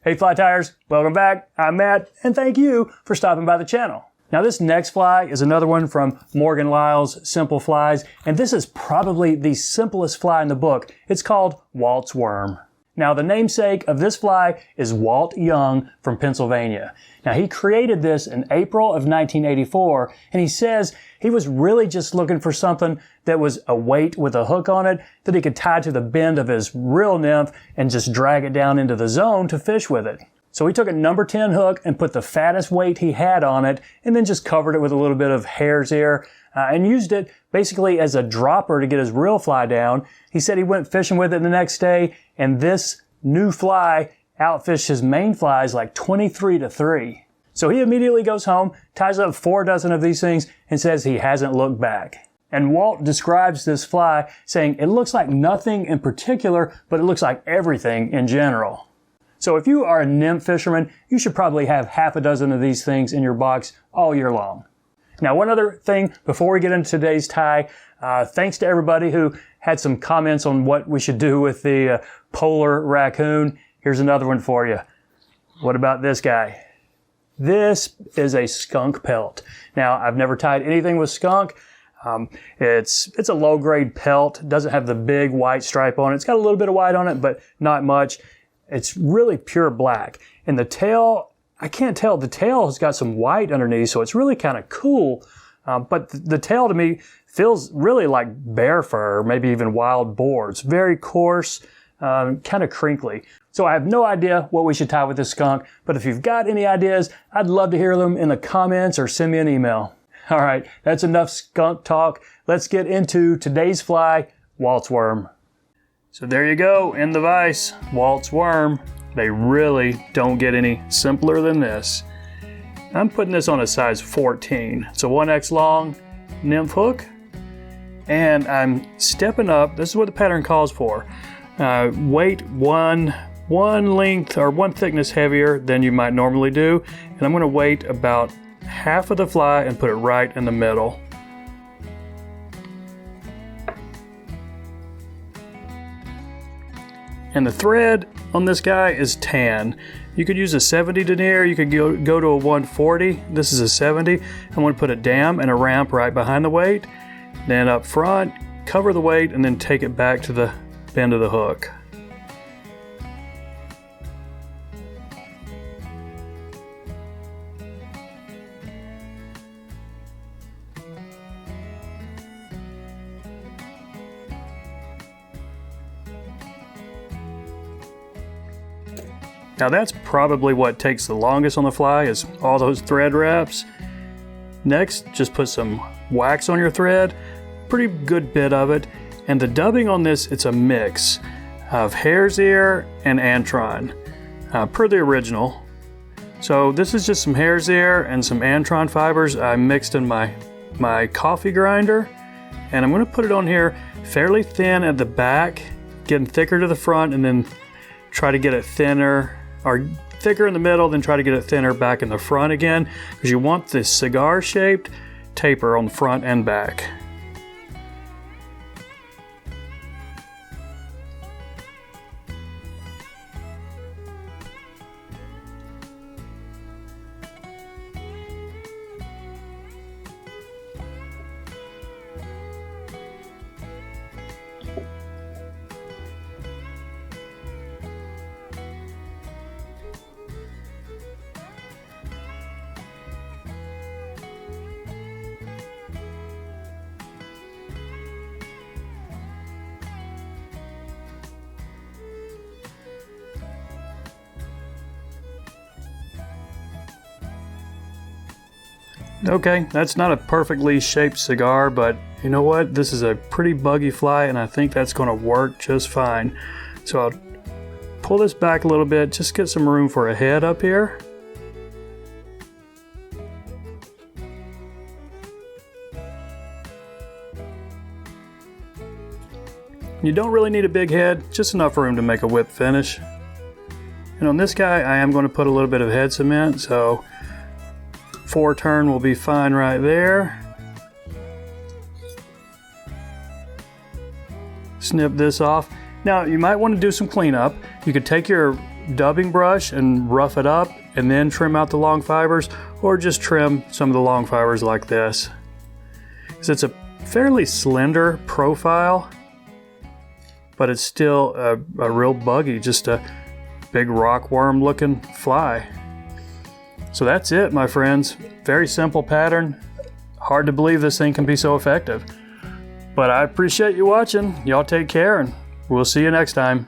Hey Fly Tires, welcome back. I'm Matt, and thank you for stopping by the channel. Now this next fly is another one from Morgan Lyle's Simple Flies, and this is probably the simplest fly in the book. It's called Walt's worm. Now the namesake of this fly is Walt Young from Pennsylvania. Now he created this in April of 1984, and he says he was really just looking for something that was a weight with a hook on it that he could tie to the bend of his real nymph and just drag it down into the zone to fish with it. So he took a number 10 hook and put the fattest weight he had on it and then just covered it with a little bit of hare's ear and used it basically as a dropper to get his real fly down. He said he went fishing with it the next day, and this new fly outfished his main flies like 23-3. So he immediately goes home, ties up 4 dozen of these things, and says he hasn't looked back. And Walt describes this fly saying it looks like nothing in particular, but it looks like everything in general. So if you are a nymph fisherman, you should probably have half a dozen of these things in your box all year long. Now, one other thing before we get into today's tie, thanks to everybody who had some comments on what we should do with the polar raccoon. Here's another one for you. What about this guy? This is a skunk pelt. Now, I've never tied anything with skunk. It's a low-grade pelt. It doesn't have the big white stripe on it. It's got a little bit of white on it, but not much. It's really pure black. And the tail, I can't tell. The tail has got some white underneath, so it's really kind of cool. But the tail to me feels really like bear fur, or maybe even wild boar. It's very coarse, kind of crinkly. So I have no idea what we should tie with this skunk, but if you've got any ideas, I'd love to hear them in the comments or send me an email. All right, that's enough skunk talk. Let's get into today's fly, Walt's worm. So there you go, in the vise, Walt's worm. They really don't get any simpler than this. I'm putting this on a size 14. It's a 1X long nymph hook, and I'm stepping up. This is what the pattern calls for. Weight one length or one thickness heavier than you might normally do, and I'm going to weight about half of the fly and put it right in the middle. And the thread on this guy is tan. You could use a 70 denier, you could go to a 140. This is a 70. I'm going to put a dam and a ramp right behind the weight. Then up front, cover the weight and then take it back to the bend of the hook. Now that's probably what takes the longest on the fly, is all those thread wraps. Next, just put some wax on your thread, pretty good bit of it. And the dubbing on this, it's a mix of hare's ear and Antron, per the original. So this is just some hare's ear and some Antron fibers I mixed in my coffee grinder. And I'm gonna put it on here fairly thin at the back, getting thicker to the front, and then try to get it thinner, or thicker in the middle, then try to get it thinner back in the front again, because you want this cigar-shaped taper on the front and back. Okay, that's not a perfectly shaped cigar, but you know what? This is a pretty buggy fly, and I think that's going to work just fine. So I'll pull this back a little bit, just get some room for a head up here. You don't really need a big head, just enough room to make a whip finish. And on this guy, I am going to put a little bit of head cement, so 4 turn will be fine right there. Snip this off. Now you might want to do some cleanup. You could take your dubbing brush and rough it up and then trim out the long fibers, or just trim some of the long fibers like this. So it's a fairly slender profile, but it's still a real buggy, just a big rockworm looking fly. So that's it, my friends. Very simple pattern. Hard to believe this thing can be so effective. But I appreciate you watching. Y'all take care, and we'll see you next time.